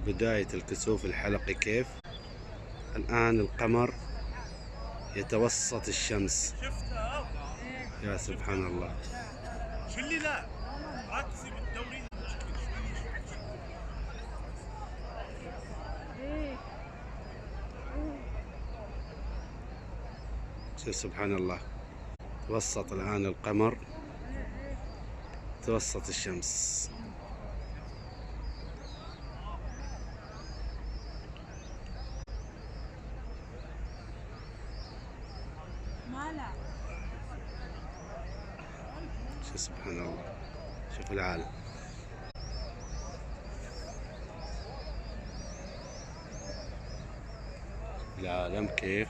بداية الكسوف الحلقي كيف. الآن القمر يتوسط الشمس. يا سبحان الله. شو اللي لا ركزي بالدوري سبحان الله. توسط الآن القمر، توسط الشمس. شو سبحان الله. شوف العالم، العالم كيف.